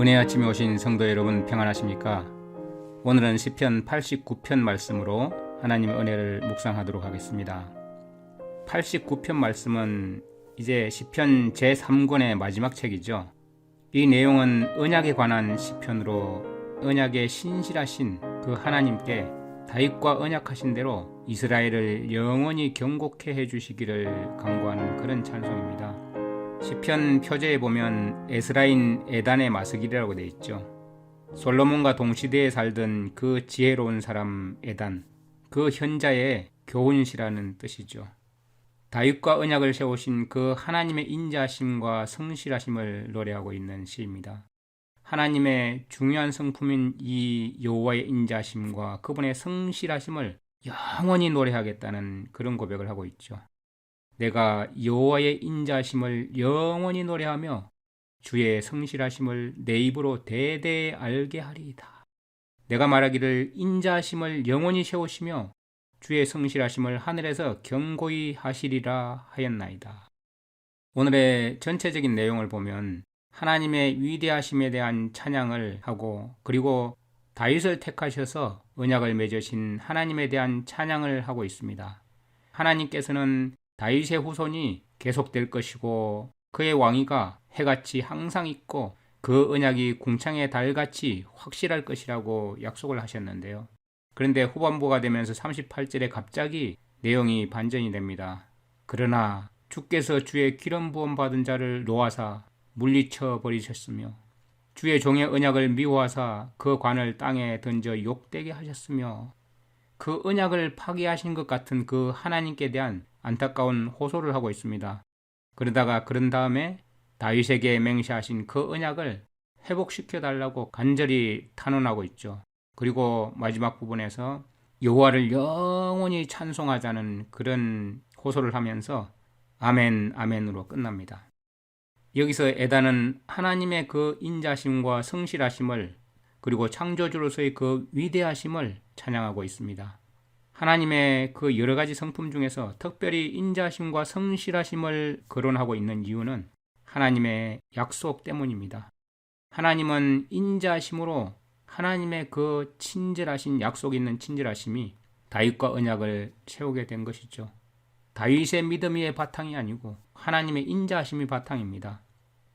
은혜 아침에 오신 성도 여러분 평안하십니까? 오늘은 시편 89편 말씀으로 하나님의 은혜를 묵상하도록 하겠습니다. 89편 말씀은 이제 시편 제3권의 마지막 책이죠. 이 내용은 언약에 관한 시편으로 언약의 신실하신 그 하나님께 다윗과 언약하신 대로 이스라엘을 영원히 경고케 해주시기를 간구하는 그런 찬송입니다. 시편 표제에 보면 에스라인 에단의 마스길이라고 되어 있죠. 솔로몬과 동시대에 살던 그 지혜로운 사람 에단, 그 현자의 교훈시라는 뜻이죠. 다윗과 언약을 세우신 그 하나님의 인자하심과 성실하심을 노래하고 있는 시입니다. 하나님의 중요한 성품인 이 여호와의 인자하심과 그분의 성실하심을 영원히 노래하겠다는 그런 고백을 하고 있죠. 내가 여호와의 인자하심을 영원히 노래하며 주의 성실하심을 내 입으로 대대에 알게 하리이다. 내가 말하기를 인자하심을 영원히 세우시며 주의 성실하심을 하늘에서 경고히 하시리라 하였나이다. 오늘의 전체적인 내용을 보면 하나님의 위대하심에 대한 찬양을 하고, 그리고 다윗을 택하셔서 언약을 맺으신 하나님에 대한 찬양을 하고 있습니다. 하나님께서는 다윗의 후손이 계속될 것이고 그의 왕위가 해같이 항상 있고 그 언약이 궁창의 달같이 확실할 것이라고 약속을 하셨는데요. 그런데 후반부가 되면서 38절에 갑자기 내용이 반전이 됩니다. 그러나 주께서 주의 기름 부음 받은 자를 노하사 물리쳐 버리셨으며 주의 종의 언약을 미워하사 그 관을 땅에 던져 욕되게 하셨으며, 그 언약을 파기하신 것 같은 그 하나님께 대한 안타까운 호소를 하고 있습니다. 그런 다음에 다윗에게 맹세하신 그 언약을 회복시켜 달라고 간절히 탄원하고 있죠. 그리고 마지막 부분에서 여호와를 영원히 찬송하자는 그런 호소를 하면서 아멘 아멘으로 끝납니다. 여기서 에단은 하나님의 그 인자심과 성실하심을, 그리고 창조주로서의 그 위대하심을 찬양하고 있습니다. 하나님의 그 여러 가지 성품 중에서 특별히 인자심과 성실하심을 거론하고 있는 이유는 하나님의 약속 때문입니다. 하나님은 인자심으로 하나님의 그 친절하신, 약속 있는 친절하심이 다윗과 언약을 세우게 된 것이죠. 다윗의 믿음이 바탕이 아니고 하나님의 인자심이 바탕입니다.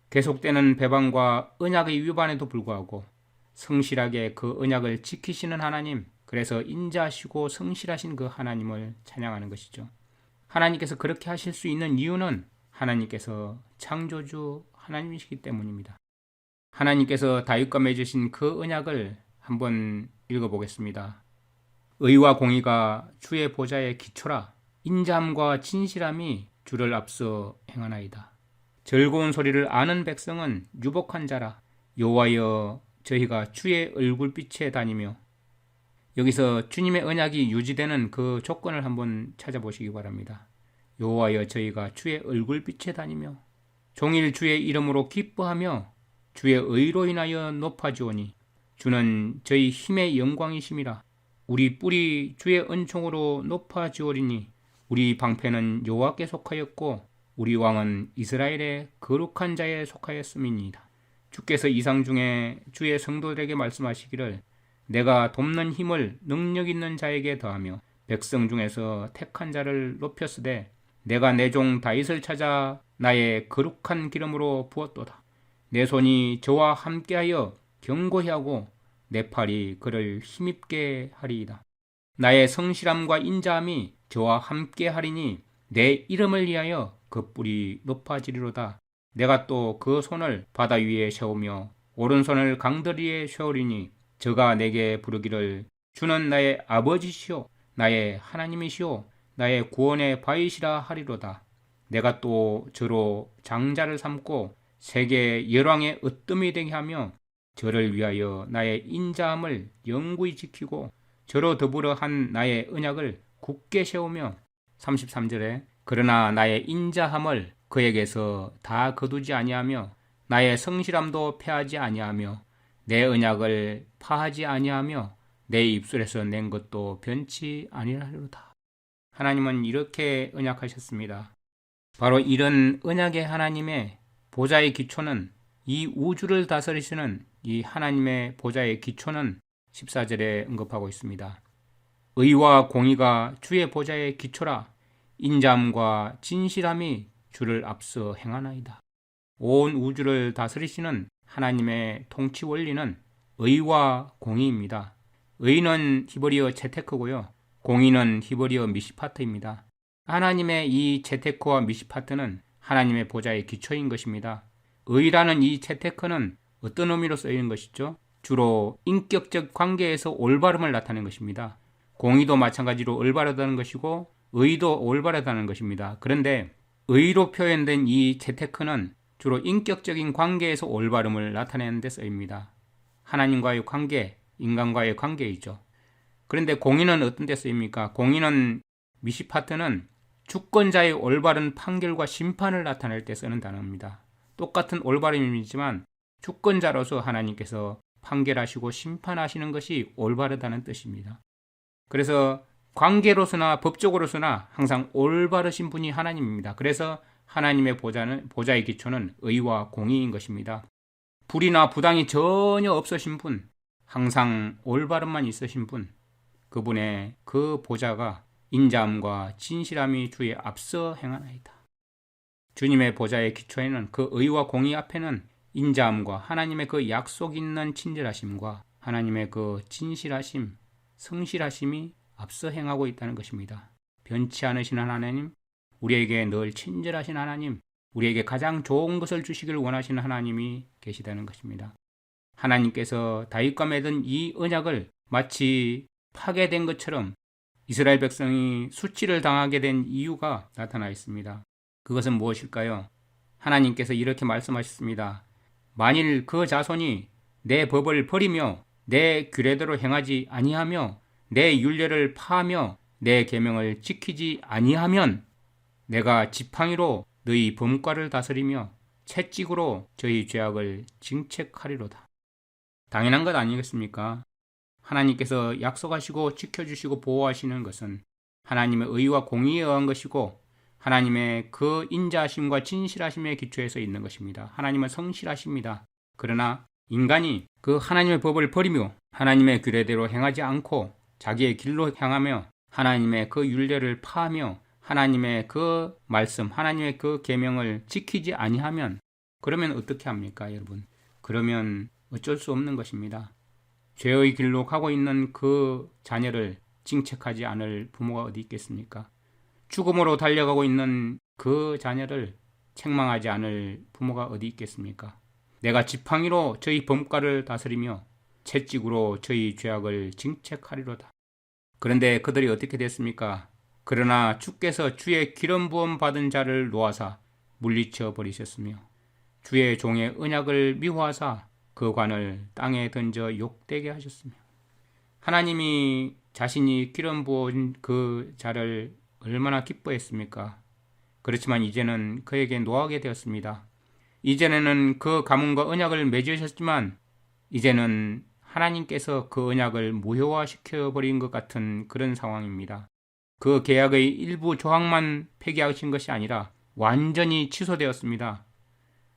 계속되는 배반과 언약의 위반에도 불구하고 성실하게 그 언약을 지키시는 하나님, 그래서 인자하시고 성실하신 그 하나님을 찬양하는 것이죠. 하나님께서 그렇게 하실 수 있는 이유는 하나님께서 창조주 하나님이시기 때문입니다. 하나님께서 다윗과 맺으신 그 언약을 한번 읽어보겠습니다. 의와 공의가 주의 보좌의 기초라. 인자함과 진실함이 주를 앞서 행하나이다. 즐거운 소리를 아는 백성은 유복한 자라. 여호와여, 저희가 주의 얼굴빛에 다니며. 여기서 주님의 언약이 유지되는 그 조건을 한번 찾아보시기 바랍니다. 여호와여, 저희가 주의 얼굴빛에 다니며 종일 주의 이름으로 기뻐하며 주의 의로 인하여 높아지오니 주는 저희 힘의 영광이심이라. 우리 뿔이 주의 은총으로 높아지오리니 우리 방패는 여호와께 속하였고 우리 왕은 이스라엘의 거룩한 자에 속하였음이니이다. 주께서 이상 중에 주의 성도들에게 말씀하시기를 내가 돕는 힘을 능력 있는 자에게 더하며 백성 중에서 택한 자를 높였으되 내가 내 종 다윗을 찾아 나의 거룩한 기름으로 부었도다. 내 손이 저와 함께하여 견고히 하고 내 팔이 그를 힘입게 하리이다. 나의 성실함과 인자함이 저와 함께하리니 내 이름을 위하여 그 뿔이 높아지리로다. 내가 또 그 손을 바다 위에 세우며 오른손을 강들 위에 세우리니 저가 내게 부르기를 주는 나의 아버지시오 나의 하나님이시오 나의 구원의 바위시라 하리로다. 내가 또 저로 장자를 삼고 세계 열왕의 으뜸이 되게 하며 저를 위하여 나의 인자함을 영구히 지키고 저로 더불어 한 나의 언약을 굳게 세우며 33절에 그러나 나의 인자함을 그에게서 다 거두지 아니하며 나의 성실함도 패하지 아니하며 내 언약을 파하지 아니하며 내 입술에서 낸 것도 변치 아니하리로다. 하나님은 이렇게 언약하셨습니다. 바로 이런 언약의 하나님의 보좌의 기초는 이 우주를 다스리시는 이 하나님의 보좌의 기초는 14절에 언급하고 있습니다. 의와 공의가 주의 보좌의 기초라. 인자함과 진실함이 주를 앞서 행하나이다. 온 우주를 다스리시는 하나님의 통치 원리는 의와 공의입니다. 의는 히브리어 체테크고요. 공의는 히브리어 미시파트입니다. 하나님의 이 체테크와 미시파트는 하나님의 보좌의 기초인 것입니다. 의라는 이 체테크는 어떤 의미로 쓰이는 것이죠? 주로 인격적 관계에서 올바름을 나타내는 것입니다. 공의도 마찬가지로 올바르다는 것이고 의도 올바르다는 것입니다. 그런데 의로 표현된 이 체테크는 주로 인격적인 관계에서 올바름을 나타내는 데 쓰입니다. 하나님과의 관계, 인간과의 관계이죠. 그런데 공의는 어떤 데 쓰입니까? 공의는 미시파트는 주권자의 올바른 판결과 심판을 나타낼 때 쓰는 단어입니다. 똑같은 올바름이지만 주권자로서 하나님께서 판결하시고 심판하시는 것이 올바르다는 뜻입니다. 그래서 관계로서나 법적으로서나 항상 올바르신 분이 하나님입니다. 그래서 하나님의 보좌의 기초는 의와 공의인 것입니다. 불의나 부당이 전혀 없으신 분, 항상 올바름만 있으신 분, 그분의 그 보좌가 인자함과 진실함이 주의 앞서 행하나이다. 주님의 보좌의 기초에는 그 의와 공의 앞에는 인자함과 하나님의 그 약속 있는 친절하심과 하나님의 그 진실하심, 성실하심이 앞서 행하고 있다는 것입니다. 변치 않으신 하나님, 우리에게 늘 친절하신 하나님, 우리에게 가장 좋은 것을 주시길 원하시는 하나님이 계시다는 것입니다. 하나님께서 다윗과 맺은 이 언약을 마치 파괴된 것처럼 이스라엘 백성이 수치를 당하게 된 이유가 나타나 있습니다. 그것은 무엇일까요? 하나님께서 이렇게 말씀하셨습니다. 만일 그 자손이 내 법을 버리며 내 규례대로 행하지 아니하며 내 율례를 파하며 내 계명을 지키지 아니하면 내가 지팡이로 너희 범과를 다스리며 채찍으로 저희 죄악을 징책하리로다. 당연한 것 아니겠습니까? 하나님께서 약속하시고 지켜주시고 보호하시는 것은 하나님의 의와 공의에 의한 것이고 하나님의 그 인자하심과 진실하심의 기초에서 있는 것입니다. 하나님은 성실하십니다. 그러나 인간이 그 하나님의 법을 버리며 하나님의 규례대로 행하지 않고 자기의 길로 향하며 하나님의 그 율례를 파하며 하나님의 그 말씀, 하나님의 그 계명을 지키지 아니하면 그러면 어떻게 합니까, 여러분? 그러면 어쩔 수 없는 것입니다. 죄의 길로 가고 있는 그 자녀를 징책하지 않을 부모가 어디 있겠습니까? 죽음으로 달려가고 있는 그 자녀를 책망하지 않을 부모가 어디 있겠습니까? 내가 지팡이로 저희 범과를 다스리며 채찍으로 저희 죄악을 징책하리로다. 그런데 그들이 어떻게 됐습니까? 그러나 주께서 주의 기름 부음 받은 자를 놓아사 물리쳐 버리셨으며 주의 종의 언약을 미워하사 그 관을 땅에 던져 욕되게 하셨으며 하나님이 자신이 기름 부은 그 자를 얼마나 기뻐했습니까? 그렇지만 이제는 그에게 노하게 되었습니다. 이전에는 그 가문과 언약을 맺으셨지만 이제는 하나님께서 그 언약을 무효화시켜 버린 것 같은 그런 상황입니다. 그 계약의 일부 조항만 폐기하신 것이 아니라 완전히 취소되었습니다.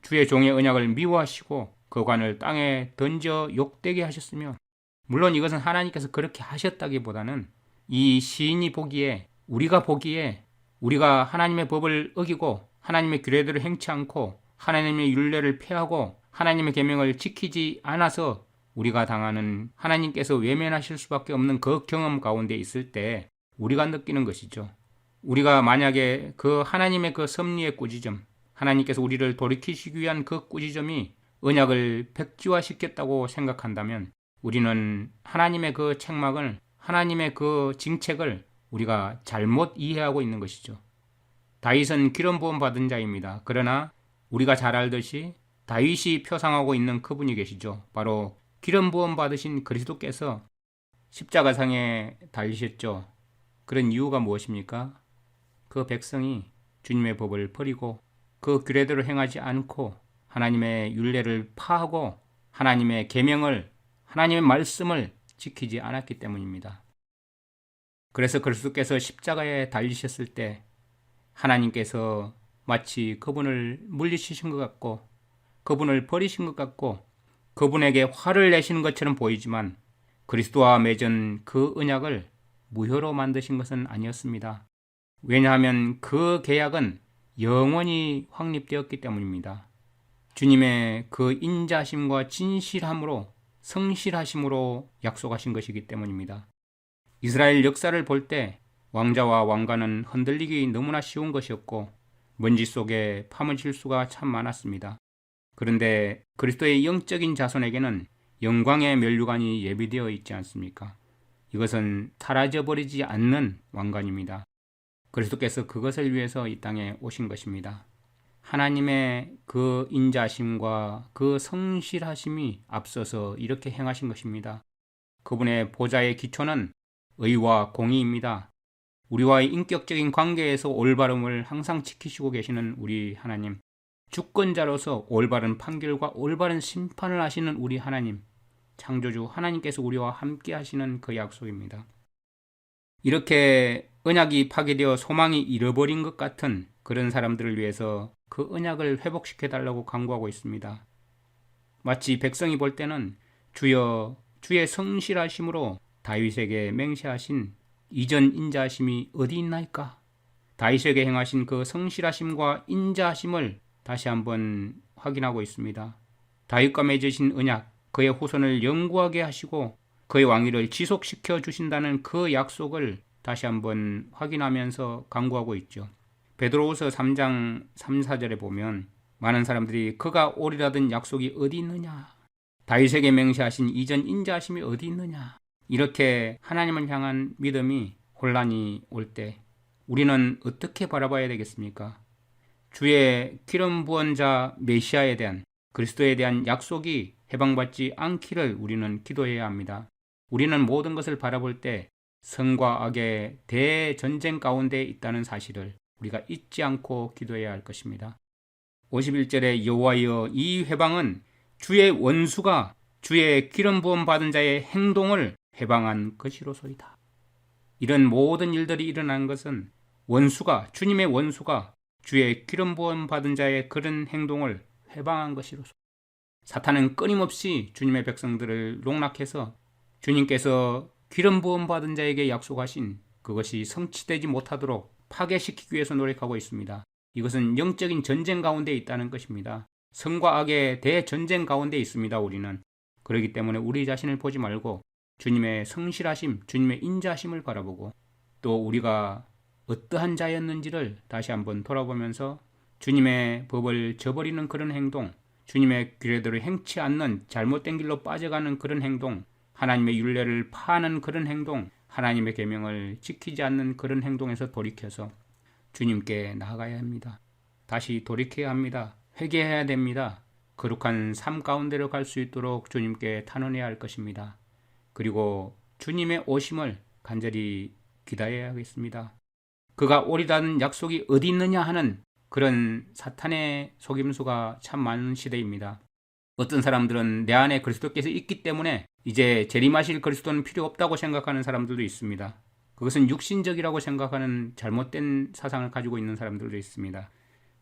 주의 종의 언약을 미워하시고 그 관을 땅에 던져 욕되게 하셨으며 물론 이것은 하나님께서 그렇게 하셨다기보다는 이 시인이 보기에 우리가 하나님의 법을 어기고 하나님의 규례대로 행치 않고 하나님의 율례를 폐하고 하나님의 계명을 지키지 않아서 우리가 당하는 하나님께서 외면하실 수밖에 없는 그 경험 가운데 있을 때 우리가 느끼는 것이죠. 우리가 만약에 그 하나님의 그 섭리의 꾸짖음, 하나님께서 우리를 돌이키시기 위한 그 꾸짖음이 언약을 백지화시켰다고 생각한다면 우리는 하나님의 그 책망을, 하나님의 그 징책을 우리가 잘못 이해하고 있는 것이죠. 다윗은 기름 부음 받은 자입니다. 그러나 우리가 잘 알듯이 다윗이 표상하고 있는 그분이 계시죠. 바로 기름 부음 받으신 그리스도께서 십자가상에 달리셨죠. 그런 이유가 무엇입니까? 그 백성이 주님의 법을 버리고 그 규례대로 행하지 않고 하나님의 율례를 파하고 하나님의 계명을, 하나님의 말씀을 지키지 않았기 때문입니다. 그래서 그리스도께서 십자가에 달리셨을 때 하나님께서 마치 그분을 물리치신 것 같고 그분을 버리신 것 같고 그분에게 화를 내시는 것처럼 보이지만 그리스도와 맺은 그 언약을 무효로 만드신 것은 아니었습니다. 왜냐하면 그 계약은 영원히 확립되었기 때문입니다. 주님의 그 인자심과 진실함으로 성실하심으로 약속하신 것이기 때문입니다. 이스라엘 역사를 볼 때 왕자와 왕가는 흔들리기 너무나 쉬운 것이었고 먼지 속에 파묻힐 수가 참 많았습니다. 그런데 그리스도의 영적인 자손에게는 영광의 면류관이 예비되어 있지 않습니까? 이것은 사라져버리지 않는 왕관입니다. 그리스도께서 그것을 위해서 이 땅에 오신 것입니다. 하나님의 그 인자심과 그 성실하심이 앞서서 이렇게 행하신 것입니다. 그분의 보좌의 기초는 의와 공의입니다. 우리와의 인격적인 관계에서 올바름을 항상 지키시고 계시는 우리 하나님, 주권자로서 올바른 판결과 올바른 심판을 하시는 우리 하나님, 창조주 하나님께서 우리와 함께 하시는 그 약속입니다. 이렇게 언약이 파괴되어 소망이 잃어버린 것 같은 그런 사람들을 위해서 그 언약을 회복시켜달라고 간구하고 있습니다. 마치 백성이 볼 때는 주여, 주의 성실하심으로 다윗에게 맹세하신 이전 인자하심이 어디 있나이까? 다윗에게 행하신 그 성실하심과 인자하심을 다시 한번 확인하고 있습니다. 다윗과 맺으신 언약, 그의 후손을 영구하게 하시고 그의 왕위를 지속시켜 주신다는 그 약속을 다시 한번 확인하면서 간구하고 있죠. 베드로후서 3장 3, 4절에 보면 많은 사람들이 그가 오리라던 약속이 어디 있느냐? 다윗에게 맹세하신 이전 인자하심이 어디 있느냐? 이렇게 하나님을 향한 믿음이 혼란이 올 때 우리는 어떻게 바라봐야 되겠습니까? 주의 기름 부원자 메시아에 대한 그리스도에 대한 약속이 해방받지 않기를 우리는 기도해야 합니다. 우리는 모든 것을 바라볼 때 선과 악의 대전쟁 가운데 있다는 사실을 우리가 잊지 않고 기도해야 할 것입니다. 51절에 여호와여 이 회방은 주의 원수가 주의 기름 부음 받은 자의 행동을 해방한 것이로소이다. 이런 모든 일들이 일어난 것은 원수가, 주님의 원수가 주의 기름 부음 받은 자의 그런 행동을 해방한 것이로소. 사탄은 끊임없이 주님의 백성들을 농락해서 주님께서 기름 부음 받은 자에게 약속하신 그것이 성취되지 못하도록 파괴시키기 위해서 노력하고 있습니다. 이것은 영적인 전쟁 가운데 있다는 것입니다. 선과 악의 대전쟁 가운데 있습니다. 우리는. 그렇기 때문에 우리 자신을 보지 말고 주님의 성실하심, 주님의 인자하심을 바라보고 또 우리가 어떠한 자였는지를 다시 한번 돌아보면서 주님의 법을 저버리는 그런 행동, 주님의 규례대로 행치 않는 잘못된 길로 빠져가는 그런 행동, 하나님의 율례를 파하는 그런 행동, 하나님의 계명을 지키지 않는 그런 행동에서 돌이켜서 주님께 나아가야 합니다. 다시 돌이켜야 합니다. 회개해야 됩니다. 거룩한 삶 가운데로 갈 수 있도록 주님께 탄원해야 할 것입니다. 그리고 주님의 오심을 간절히 기다려야 하겠습니다. 그가 오리라는 약속이 어디 있느냐 하는 그런 사탄의 속임수가 참 많은 시대입니다. 어떤 사람들은 내 안에 그리스도께서 있기 때문에 이제 재림하실 그리스도는 필요 없다고 생각하는 사람들도 있습니다. 그것은 육신적이라고 생각하는 잘못된 사상을 가지고 있는 사람들도 있습니다.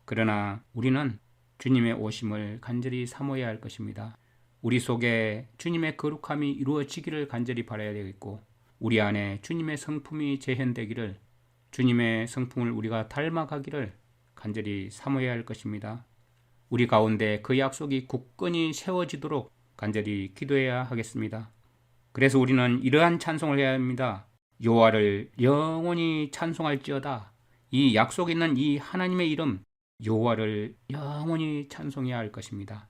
그러나 우리는 주님의 오심을 간절히 사모해야 할 것입니다. 우리 속에 주님의 거룩함이 이루어지기를 간절히 바라야 되겠고 우리 안에 주님의 성품이 재현되기를, 주님의 성품을 우리가 닮아가기를 간절히 사모해야 할 것입니다. 우리 가운데 그 약속이 굳건히 세워지도록 간절히 기도해야 하겠습니다. 그래서 우리는 이러한 찬송을 해야 합니다. 여호와를 영원히 찬송할지어다. 이 약속 있는 이 하나님의 이름 여호와를 영원히 찬송해야 할 것입니다.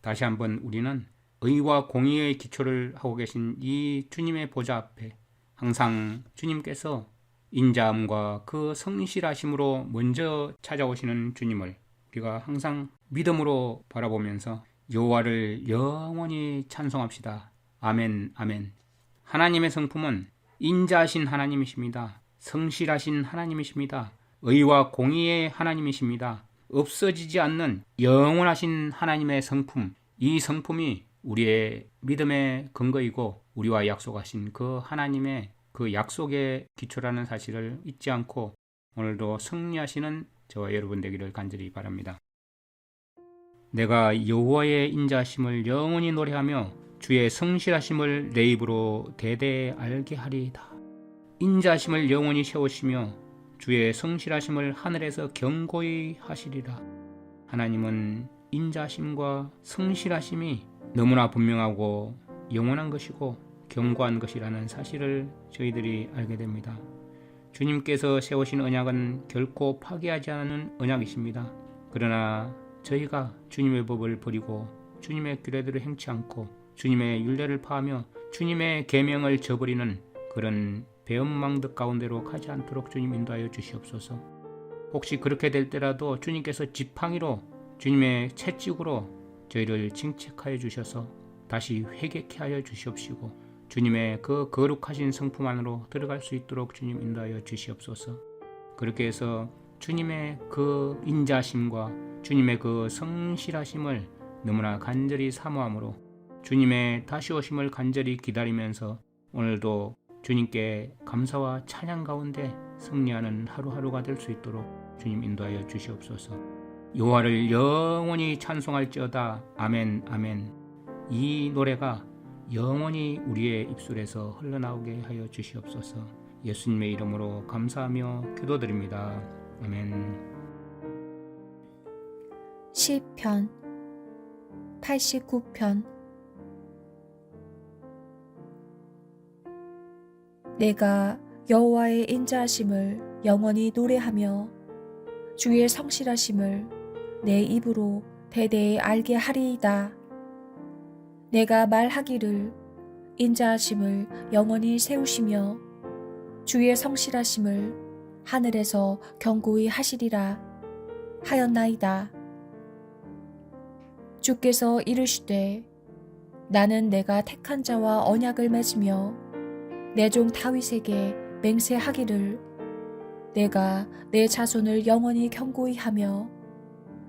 다시 한번 우리는 의와 공의의 기초를 하고 계신 이 주님의 보좌 앞에 항상 주님께서 인자함과 그 성실하심으로 먼저 찾아오시는 주님을 우리가 항상 믿음으로 바라보면서 여호와를 영원히 찬송합시다. 아멘, 아멘. 하나님의 성품은 인자하신 하나님이십니다. 성실하신 하나님이십니다. 의와 공의의 하나님이십니다. 없어지지 않는 영원하신 하나님의 성품, 이 성품이 우리의 믿음의 근거이고 우리와 약속하신 그 하나님의 그 약속의 기초라는 사실을 잊지 않고 오늘도 승리하시는 저와 여러분 되기를 간절히 바랍니다. 내가 여호와의 인자하심을 영원히 노래하며 주의 성실하심을 내 입으로 대대에 알게 하리이다. 인자하심을 영원히 세우시며 주의 성실하심을 하늘에서 경고히 하시리라. 하나님은 인자하심과 성실하심이 너무나 분명하고 영원한 것이고 견고한 것이라는 사실을 저희들이 알게 됩니다. 주님께서 세우신 언약은 결코 파기하지 않는 언약이십니다. 그러나 저희가 주님의 법을 버리고 주님의 규례들을 행치 않고 주님의 율례를 파하며 주님의 계명을 저버리는 그런 배은망덕 가운데로 가지 않도록 주님 인도하여 주시옵소서. 혹시 그렇게 될 때라도 주님께서 지팡이로 주님의 채찍으로 저희를 징책하여 주셔서 다시 회개케 하여 주시옵시고 주님의 그 거룩하신 성품 안으로 들어갈 수 있도록 주님 인도하여 주시옵소서. 그렇게 해서 주님의 그 인자심과 주님의 그 성실하심을 너무나 간절히 사모함으로 주님의 다시 오심을 간절히 기다리면서 오늘도 주님께 감사와 찬양 가운데 승리하는 하루하루가 될 수 있도록 주님 인도하여 주시옵소서. 여호와를 영원히 찬송할지어다. 아멘 아멘. 이 노래가 영원히 우리의 입술에서 흘러나오게 하여 주시옵소서. 예수님의 이름으로 감사하며 기도드립니다. 아멘. 시편 89편. 내가 여호와의 인자하심을 영원히 노래하며 주의 성실하심을 내 입으로 대대에 알게 하리이다. 내가 말하기를 인자하심을 영원히 세우시며 주의 성실하심을 하늘에서 견고히 하시리라 하였나이다. 주께서 이르시되 나는 내가 택한 자와 언약을 맺으며 내 종 다윗에게 맹세하기를 내가 내 자손을 영원히 견고히 하며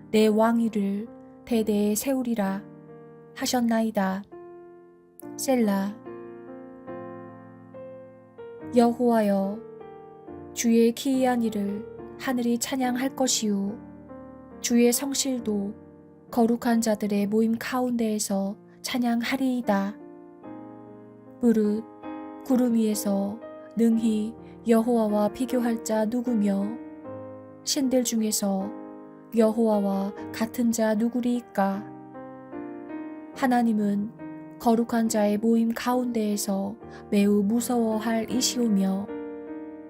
내 왕위를 대대에 세우리라 하셨나이다. 셀라. 여호와여, 주의 기이한 일을 하늘이 찬양할 것이요 주의 성실도 거룩한 자들의 모임 가운데에서 찬양하리이다. 무릇 구름 위에서 능히 여호와와 비교할 자 누구며 신들 중에서 여호와와 같은 자 누구리이까? 하나님은 거룩한 자의 모임 가운데에서 매우 무서워할 이시오며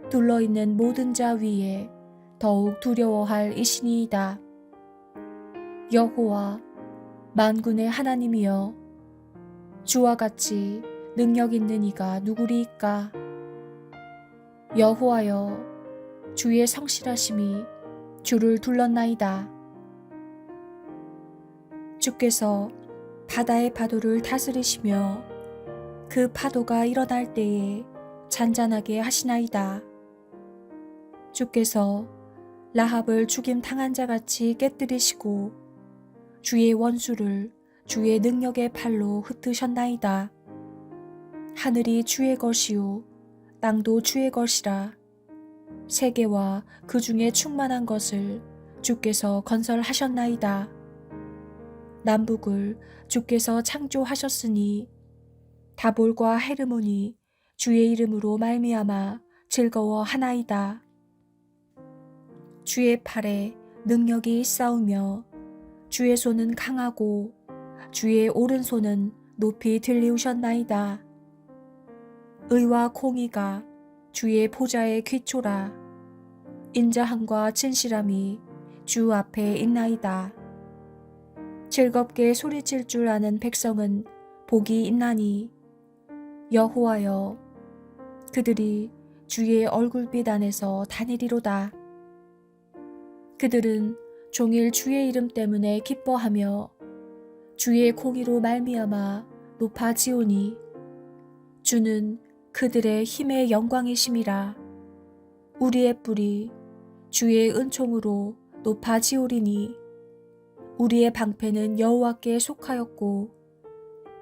둘러있는 모든 자 위에 더욱 두려워할 이시니이다. 여호와 만군의 하나님이여, 주와 같이 능력 있는 이가 누구리이까? 여호와여, 주의 성실하심이 주를 둘렀나이다. 주께서 바다의 파도를 다스리시며 그 파도가 일어날 때에 잔잔하게 하시나이다. 주께서 라합을 죽임 당한 자같이 깨뜨리시고 주의 원수를 주의 능력의 팔로 흩으셨나이다. 하늘이 주의 것이요 땅도 주의 것이라. 세계와 그 중에 충만한 것을 주께서 건설하셨나이다. 남북을 주께서 창조하셨으니 다볼과 헤르몬이 주의 이름으로 말미암아 즐거워하나이다. 주의 팔에 능력이 있사오며 주의 손은 강하고 주의 오른손은 높이 들리우셨나이다. 의와 공의가 주의 보좌의 귀초라. 인자함과 진실함이 주 앞에 있나이다. 즐겁게 소리칠 줄 아는 백성은 복이 있나니 여호와여, 그들이 주의 얼굴빛 안에서 다니리로다. 그들은 종일 주의 이름 때문에 기뻐하며 주의 공의로 말미암아 높아지오니 주는 그들의 힘의 영광이심이라. 우리의 뿔이 주의 은총으로 높아지오리니 우리의 방패는 여호와께 속하였고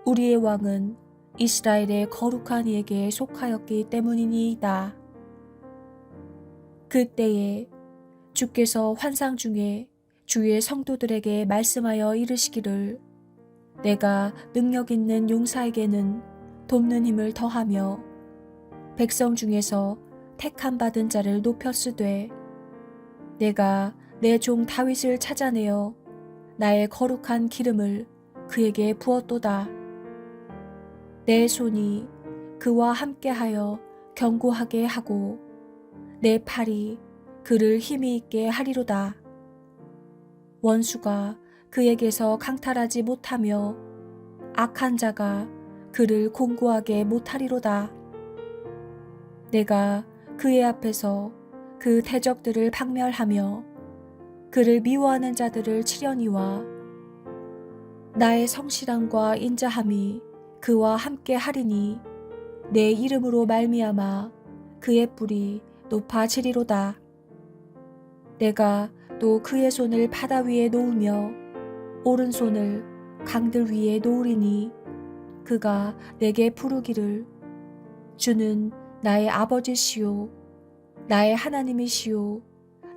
우리의 왕은 이스라엘의 거룩한 이에게 속하였기 때문이니이다. 그때에 주께서 환상 중에 주의 성도들에게 말씀하여 이르시기를 내가 능력 있는 용사에게는 돕는 힘을 더하며 백성 중에서 택함 받은 자를 높였으되 내가 내 종 다윗을 찾아내어 나의 거룩한 기름을 그에게 부었도다. 내 손이 그와 함께하여 견고하게 하고 내 팔이 그를 힘이 있게 하리로다. 원수가 그에게서 강탈하지 못하며 악한 자가 그를 공고하게 못하리로다. 내가 그의 앞에서 그 대적들을 박멸하며 그를 미워하는 자들을 치려니와 나의 성실함과 인자함이 그와 함께 하리니 내 이름으로 말미암아 그의 뿔이 높아지리로다. 내가 또 그의 손을 바다 위에 놓으며 오른손을 강들 위에 놓으리니 그가 내게 부르기를 주는 나의 아버지시요 나의 하나님이시요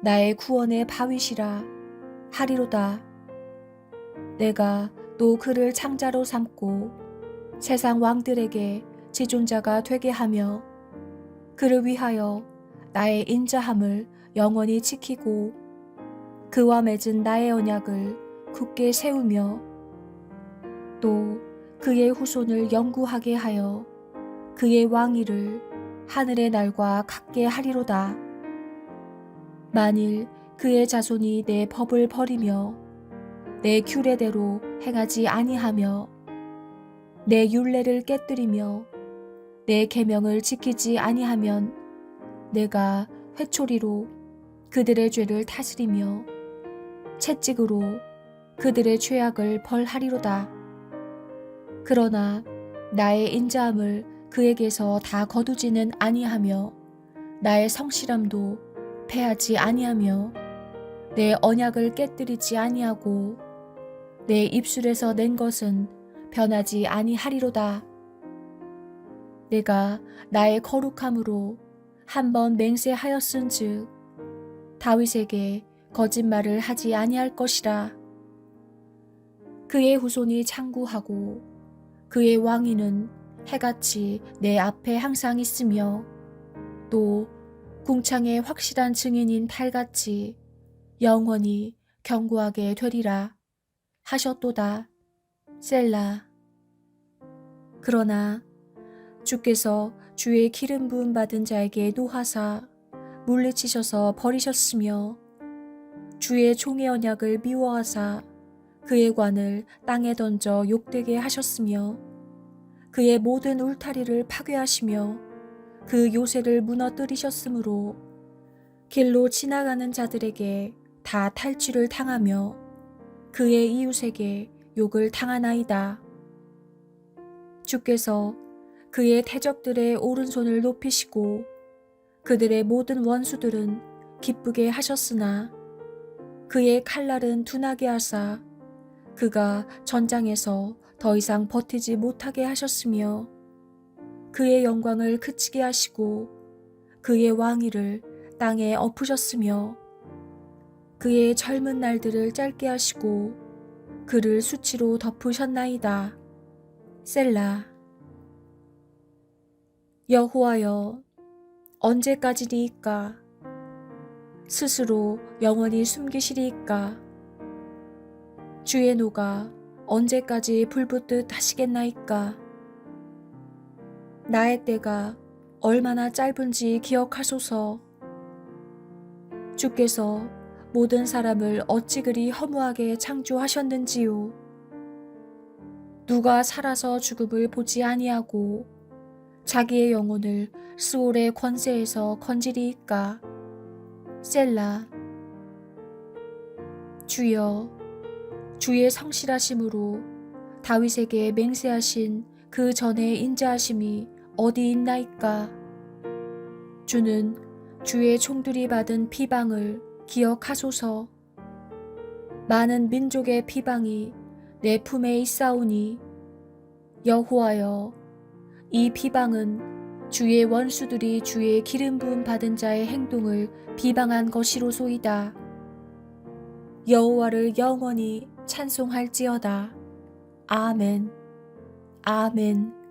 나의 구원의 바위시라 하리로다. 내가 또 그를 창자로 삼고 세상 왕들에게 지존자가 되게 하며 그를 위하여 나의 인자함을 영원히 지키고 그와 맺은 나의 언약을 굳게 세우며 또 그의 후손을 영구하게 하여 그의 왕위를 하늘의 날과 같게 하리로다. 만일 그의 자손이 내 법을 버리며 내 규례대로 행하지 아니하며 내 율례를 깨뜨리며 내 계명을 지키지 아니하면 내가 회초리로 그들의 죄를 다스리며 채찍으로 그들의 죄악을 벌하리로다. 그러나 나의 인자함을 그에게서 다 거두지는 아니하며 나의 성실함도 패하지 아니하며 내 언약을 깨뜨리지 아니하고 내 입술에서 낸 것은 변하지 아니하리로다. 내가 나의 거룩함으로 한번 맹세하였은즉 다윗에게 거짓말을 하지 아니할 것이라. 그의 후손이 창구하고 그의 왕위는 해같이 내 앞에 항상 있으며 또 궁창의 확실한 증인인 달같이 영원히 견고하게 되리라 하셨도다. 셀라. 그러나 주께서 주의 기름 부음 받은 자에게 노하사 물리치셔서 버리셨으며 주의 종의 언약을 미워하사 그의 관을 땅에 던져 욕되게 하셨으며 그의 모든 울타리를 파괴하시며 그 요새를 무너뜨리셨으므로 길로 지나가는 자들에게 다 탈취를 당하며 그의 이웃에게 욕을 당하나이다. 주께서 그의 대적들의 오른손을 높이시고 그들의 모든 원수들은 기쁘게 하셨으나 그의 칼날은 둔하게 하사 그가 전장에서 더 이상 버티지 못하게 하셨으며 그의 영광을 그치게 하시고 그의 왕위를 땅에 엎으셨으며 그의 젊은 날들을 짧게 하시고 그를 수치로 덮으셨나이다. 셀라. 여호와여, 언제까지리이까? 스스로 영원히 숨기시리이까? 주의 노가 언제까지 불붙듯 하시겠나이까? 나의 때가 얼마나 짧은지 기억하소서. 주께서 모든 사람을 어찌 그리 허무하게 창조하셨는지요. 누가 살아서 죽음을 보지 아니하고 자기의 영혼을 스올의 권세에서 건지리이까? 셀라. 주여, 주의 성실하심으로 다윗에게 맹세하신 그 전의 인자하심이 어디 있나이까? 주는 주의 종들이 받은 비방을 기억하소서. 많은 민족의 비방이 내 품에 있사오니 여호와여, 이 비방은 주의 원수들이 주의 기름 부음 받은 자의 행동을 비방한 것이로소이다. 여호와를 영원히 찬송할지어다. 아멘. 아멘.